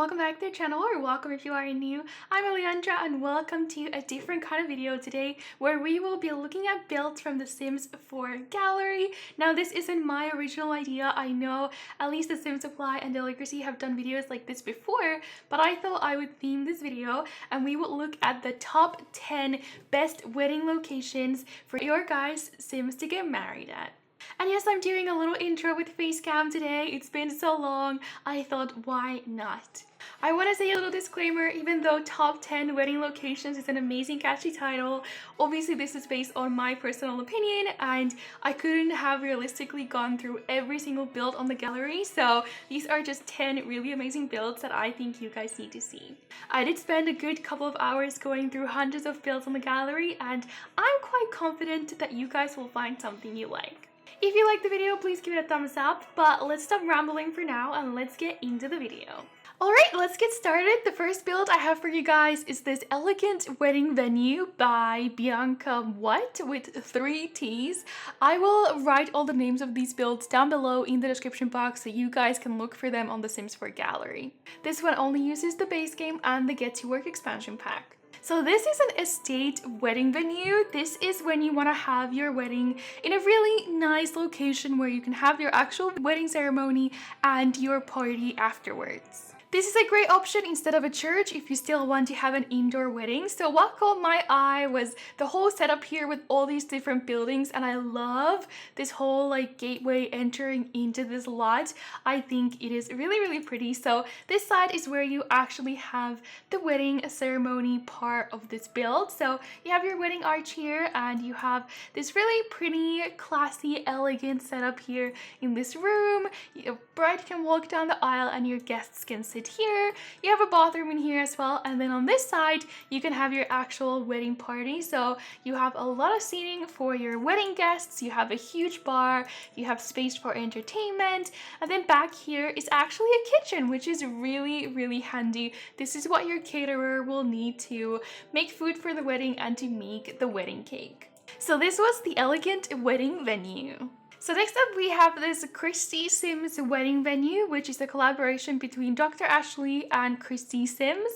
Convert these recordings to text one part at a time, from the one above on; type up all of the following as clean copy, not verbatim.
welcome back to the channel, or welcome if you are new. I'm Elliandra and welcome to a different kind of video today where we will be looking at builds from the Sims 4 gallery. Now this isn't my original idea. I know at least the Sims Supply and Christie have done videos like this before, but I thought I would theme this video and we would look at the top 10 best wedding locations for your guys' Sims to get married at. And yes, I'm doing a little intro with face cam today. It's been so long, I thought why not? I want to say a little disclaimer, even though top 10 wedding locations is an amazing catchy title, obviously this is based on my personal opinion and I couldn't have realistically gone through every single build on the gallery, so these are just 10 really amazing builds that I think you guys need to see. I did spend a good couple of hours going through hundreds of builds on the gallery and I'm quite confident that you guys will find something you like. If you liked the video, please give it a thumbs up, but let's stop rambling for now and let's get into the video. Alright, let's get started. The first build I have for you guys is this elegant wedding venue by BiancaWattt with 3 T's. I will write all the names of these builds down below in the description box so you guys can look for them on the Sims 4 gallery. This one only uses the base game and the Get to Work expansion pack. So this is an estate wedding venue. This is when you want to have your wedding in a really nice location where you can have your actual wedding ceremony and your party afterwards. This is a great option instead of a church if you still want to have an indoor wedding. So what caught my eye was the whole setup here with all these different buildings, and I love this whole like gateway entering into this lot. I think it is really pretty. So this side is where you actually have the wedding ceremony part of this build. So you have your wedding arch here and you have this really pretty, classy, elegant setup here in this room. Your bride can walk down the aisle and your guests can sit here. You have a bathroom in here as well, and then on this side you can have your actual wedding party. So you have a lot of seating for your wedding guests, you have a huge bar, you have space for entertainment, and then back here is actually a kitchen, which is really handy. This is what your caterer will need to make food for the wedding and to make the wedding cake. So this was the elegant wedding venue. So next up we have this CristeySims wedding venue, which is a collaboration between Dr. Ashley and CristeySims.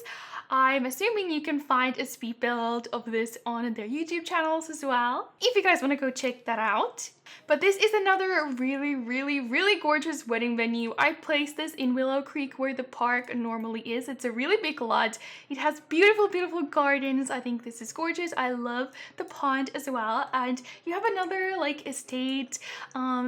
I'm assuming you can find a speed build of this on their YouTube channels as well, if you guys want to go check that out. But this is another really gorgeous wedding venue. I placed this in Willow Creek where the park normally is. It's a really big lot. It has beautiful gardens. I think this is gorgeous. I love the pond as well. And you have another like estate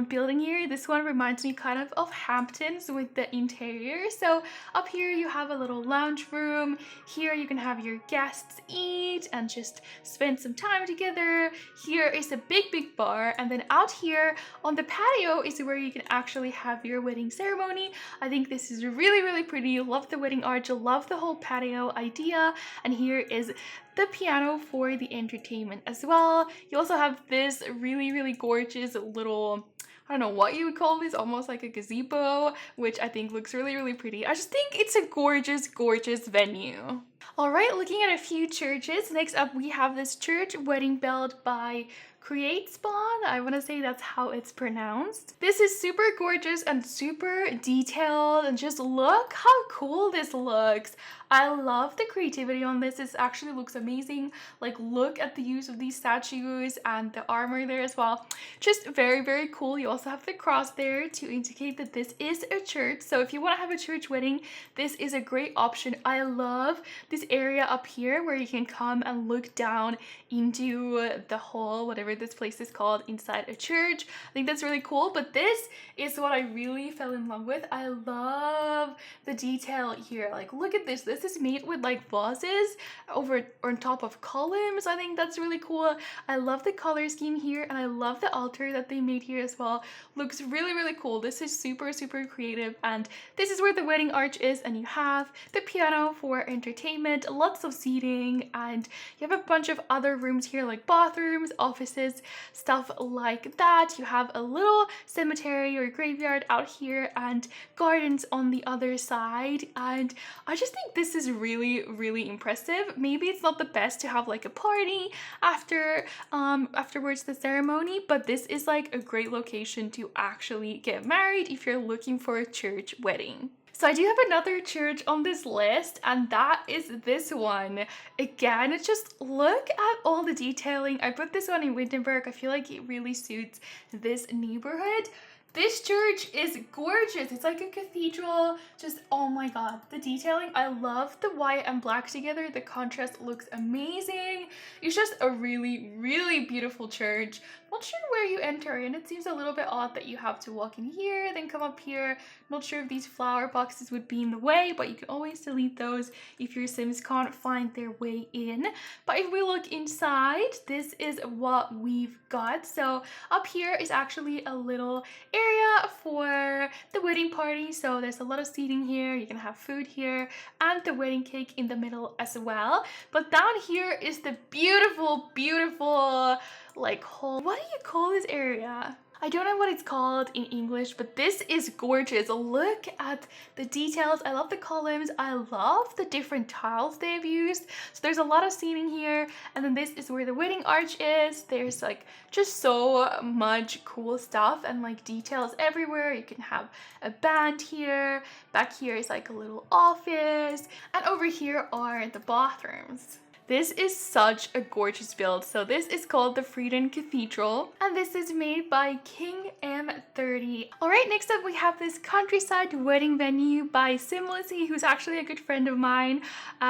building here. This one reminds me kind of Hamptons with the interior. So up here you have a little lounge room. Here you can have your guests eat and just spend some time together. Here is a big bar, and then out here on the patio is where you can actually have your wedding ceremony. I think this is really pretty. Love the wedding arch, love the whole patio idea. And here is the piano for the entertainment as well. You also have this really gorgeous little, I don't know what you would call this, almost like a gazebo, which I think looks really pretty. I just think it's a gorgeous venue. Alright, looking at a few churches. Next up we have this church wedding build by CristeySims. I want to say that's how it's pronounced. This is super gorgeous and super detailed, and just look how cool this looks. I love the creativity on this. This actually looks amazing. Like, look at the use of these statues and the armor there as well. Just very cool. You also have the cross there to indicate that this is a church. So if you want to have a church wedding, this is a great option. I love this area up here where you can come and look down into the hall, whatever this place is called, inside a church. I think that's really cool. But this is what I really fell in love with. I love the detail here. Like, look at this. This is made with like vases over on top of columns. I think that's really cool. I love the color scheme here, and I love the altar that they made here as well. Looks really cool. This is super creative, and this is where the wedding arch is, and you have the piano for entertainment, lots of seating, and you have a bunch of other rooms here like bathrooms, offices, stuff like that. You have a little cemetery or graveyard out here and gardens on the other side, and I just think this is really impressive. Maybe it's not the best to have like a party afterwards the ceremony, but this is like a great location to actually get married if you're looking for a church wedding. So I do have another church on this list, and that is this one. Again, it's just look at all the detailing. I put this one in Wittenberg. I feel like it really suits this neighborhood. This church is gorgeous. It's like a cathedral. Just, oh my god, the detailing. I love the white and black together. The contrast looks amazing. It's just a really, really beautiful church. Not sure where you enter, and it seems a little bit odd that you have to walk in here, then come up here. Not sure if these flower boxes would be in the way, but you can always delete those if your Sims can't find their way in. But if we look inside, this is what we've got. So up here is actually a little area for the wedding party. So there's a lot of seating here. You can have food here and the wedding cake in the middle as well. But down here is the beautiful, beautiful like whole, what do you call this area? I don't know what it's called in English, but this is gorgeous. Look at the details. I love the columns. I love the different tiles they've used. So there's a lot of seating here. And then this is where the wedding arch is. There's like just so much cool stuff and like details everywhere. You can have a band here. Back here is like a little office. And over here are the bathrooms. This is such a gorgeous build. So this is called the Frieden Cathedral, and this is made by King M30. All right, next up we have this countryside wedding venue by Simlicy, who's actually a good friend of mine.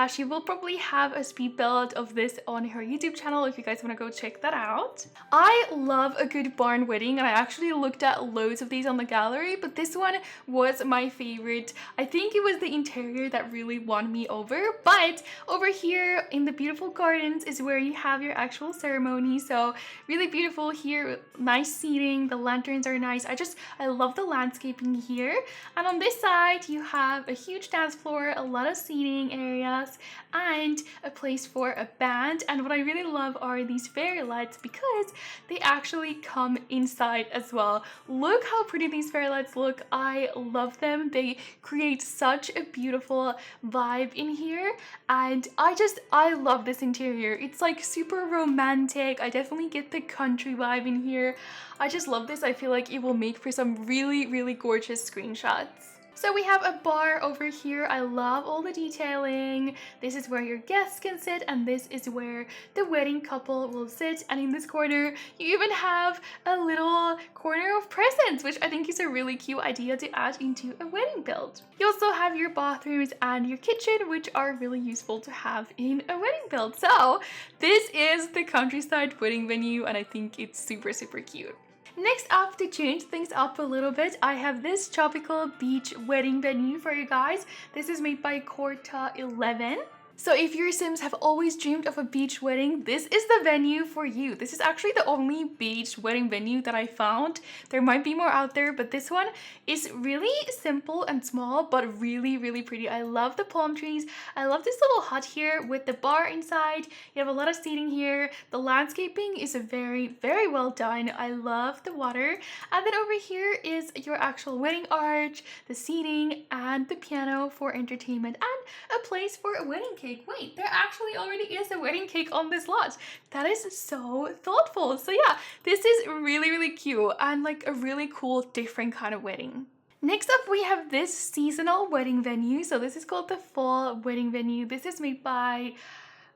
She will probably have a speed build of this on her YouTube channel if you guys want to go check that out. I love a good barn wedding, and I actually looked at loads of these on the gallery, but this one was my favorite. I think it was the interior that really won me over, but over here in the beautiful gardens is where you have your actual ceremony. So really beautiful here, nice seating, the lanterns are nice. I love the landscaping here. And on this side you have a huge dance floor, a lot of seating areas, and a place for a band. And what I really love are these fairy lights because they actually come inside as well. Look how pretty these fairy lights look. I love them. They create such a beautiful vibe in here, and I love this interior. It's like super romantic. I definitely get the country vibe in here. I just love this. I feel like it will make for some really, really gorgeous screenshots. So we have a bar over here. I love all the detailing. This is where your guests can sit, and this is where the wedding couple will sit. And in this corner, you even have a little corner of presents, which I think is a really cute idea to add into a wedding build. You also have your bathrooms and your kitchen, which are really useful to have in a wedding build. So this is the countryside wedding venue, and I think it's super, super cute. Next up, to change things up a little bit, I have this tropical beach wedding venue for you guys. This is made by Corta 11. So if your Sims have always dreamed of a beach wedding, this is the venue for you. This is actually the only beach wedding venue that I found. There might be more out there, but this one is really simple and small, but really, really pretty. I love the palm trees. I love this little hut here with the bar inside. You have a lot of seating here. The landscaping is very, very well done. I love the water. And then over here is your actual wedding arch, the seating, and the piano for entertainment, and a place for a wedding cake. Wait, there actually already is a wedding cake on this lot. That is so thoughtful. So yeah, this is really, really cute and like a really cool, different kind of wedding. Next up, we have this seasonal wedding venue. So this is called the Fall Wedding Venue. This is made by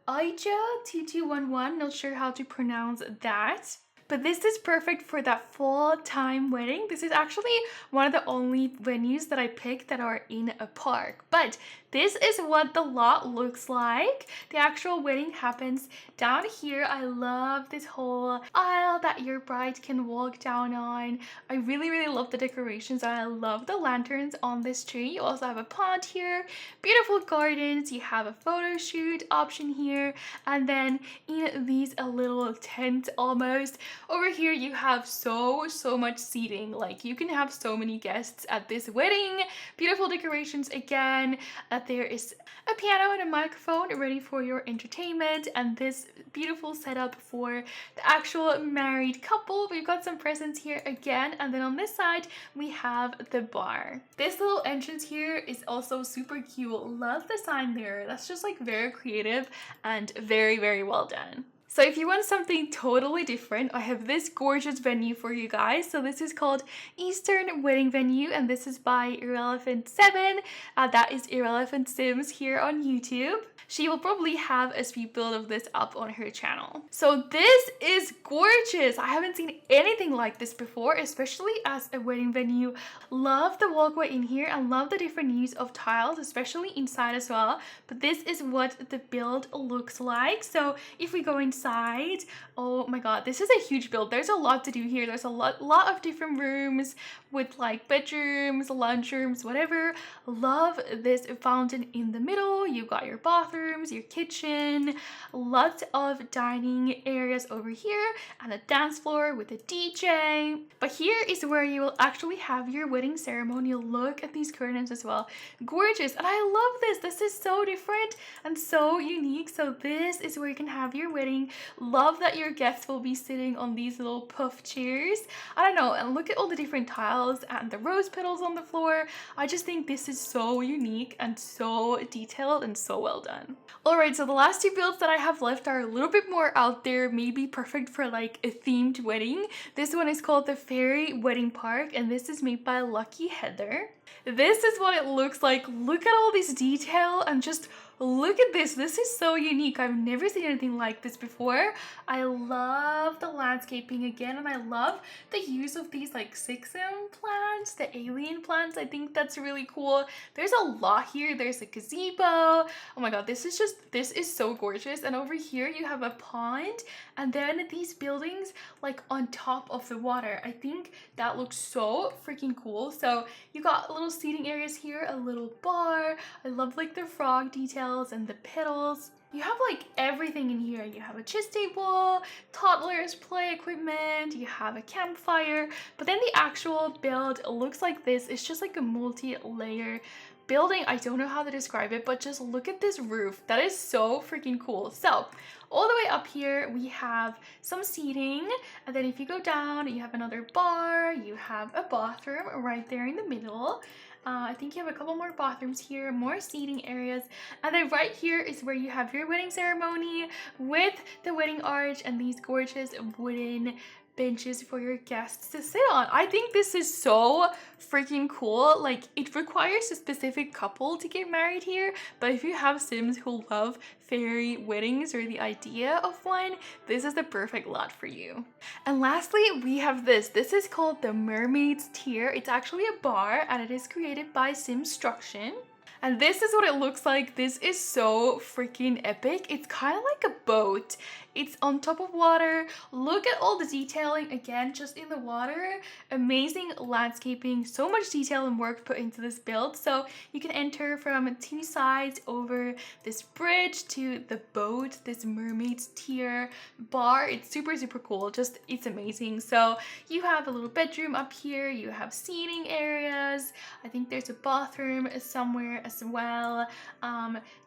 Ija2211. Not sure how to pronounce that. But this is perfect for that fall time wedding. This is actually one of the only venues that I picked that are in a park. But this is what the lot looks like. The actual wedding happens down here. I love this whole aisle that your bride can walk down on. I really, really love the decorations. I love the lanterns on this tree. You also have a pond here, beautiful gardens. You have a photo shoot option here. And then in these a little tent almost. Over here you have so much seating. Like you can have so many guests at this wedding. Beautiful decorations again. There is a piano and a microphone ready for your entertainment, and this beautiful setup for the actual married couple. We've got some presents here again, and then on this side we have the bar. This little entrance here is also super cute. Love the sign there. That's just like very creative and very, very well done. So if you want something totally different, I have this gorgeous venue for you guys. So this is called Eastern Wedding Venue, and this is by Irrelevant7. That is Irrelevant Sims here on YouTube. She will probably have a speed build of this up on her channel. So this is gorgeous. I haven't seen anything like this before, especially as a wedding venue. Love the walkway in here and love the different use of tiles, especially inside as well. But this is what the build looks like. So if we go inside, oh my god, this is a huge build. There's a lot to do here. There's a lot of different rooms with like bedrooms, lunch rooms, whatever. Love this fountain in the middle. You've got your bathrooms, your kitchen, lots of dining areas over here, and a dance floor with a DJ. But here is where you will actually have your wedding ceremony. Look at these curtains as well. Gorgeous. And I love this. This is so different and so unique. So this is where you can have your wedding. Love that your guests will be sitting on these little puff chairs. I don't know, and look at all the different tiles and the rose petals on the floor. I just think this is so unique and so detailed and so well done. Alright, so the last two builds that I have left are a little bit more out there, maybe perfect for like a themed wedding. This one is called the Fairy Wedding Park, and this is made by luckyheather. This is what it looks like. Look at all this detail and just look at this. This is so unique. I've never seen anything like this before. I love the landscaping again, and I love the use of these like Sixum plants, the alien plants. I think that's really cool. There's a lot here. There's a gazebo. Oh my god, this is so gorgeous. And over here you have a pond, and then these buildings like on top of the water. I think that looks so freaking cool. So you got little seating areas here, a little bar. I love like the frog details and the petals. You have like everything in here. You have a chess table, toddlers play equipment, you have a campfire, but then the actual build looks like this. It's just like a multi-layer building. I don't know how to describe it, but just look at this roof. That is so freaking cool. So all the way up here we have some seating, and then if you go down you have another bar, you have a bathroom right there in the middle. I think you have a couple more bathrooms here, more seating areas, and then right here is where you have your wedding ceremony with the wedding arch and these gorgeous wooden benches for your guests to sit on. I think this is so freaking cool. Like, it requires a specific couple to get married here, but if you have Sims who love fairy weddings or the idea of one, this is the perfect lot for you. And lastly, we have this. This is called the Mermaids Tear. It's actually a bar, and it is created by Simstruction. And this is what it looks like. This is so freaking epic. It's kind of like a boat. It's on top of water. Look at all the detailing again, just in the water. Amazing landscaping. So much detail and work put into this build. So you can enter from two sides over this bridge to the boat, this Mermaids Tear bar. It's super cool. Just, it's amazing. So you have a little bedroom up here. You have seating areas. I think there's a bathroom somewhere as well.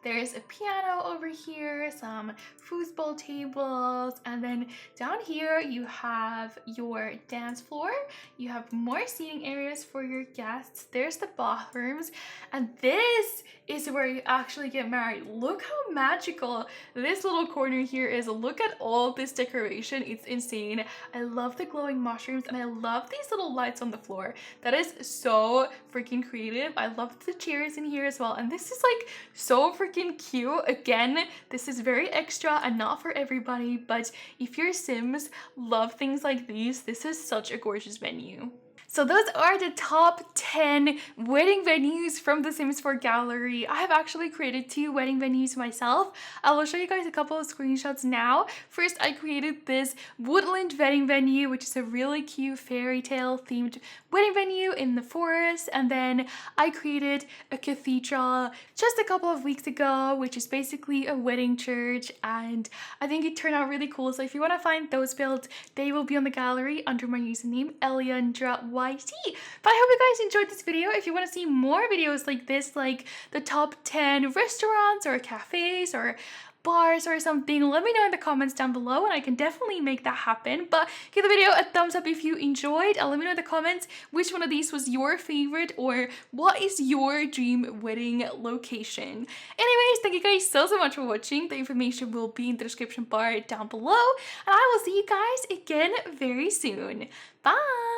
There's a piano over here, some foosball tables, and then down here you have your dance floor. You have more seating areas for your guests. There's the bathrooms, and this is where you actually get married. Look how magical this little corner here is. Look at all this decoration. It's insane. I love the glowing mushrooms, and I love these little lights on the floor. That is so freaking creative. I love the chairs in here as well, and this is like so freaking cute. Again, this is very extra and not for everybody, but if your Sims love things like these, this is such a gorgeous venue. So those are the top 10 wedding venues from the Sims 4 gallery. I have actually created 2 wedding venues myself. I will show you guys a couple of screenshots now. First, I created this woodland wedding venue, which is a really cute fairy tale themed wedding venue in the forest. And then I created a cathedral just a couple of weeks ago, which is basically a wedding church. And I think it turned out really cool. So if you want to find those builds, they will be on the gallery under my username, ElliandraYT. But I hope you guys enjoyed this video. If you want to see more videos like this, like the top 10 restaurants or cafes or bars or something, let me know in the comments down below and I can definitely make that happen. But give the video a thumbs up if you enjoyed, and let me know in the comments which one of these was your favorite or what is your dream wedding location. Anyways, thank you guys so much for watching. The information will be in the description bar down below, and I will see you guys again very soon. Bye!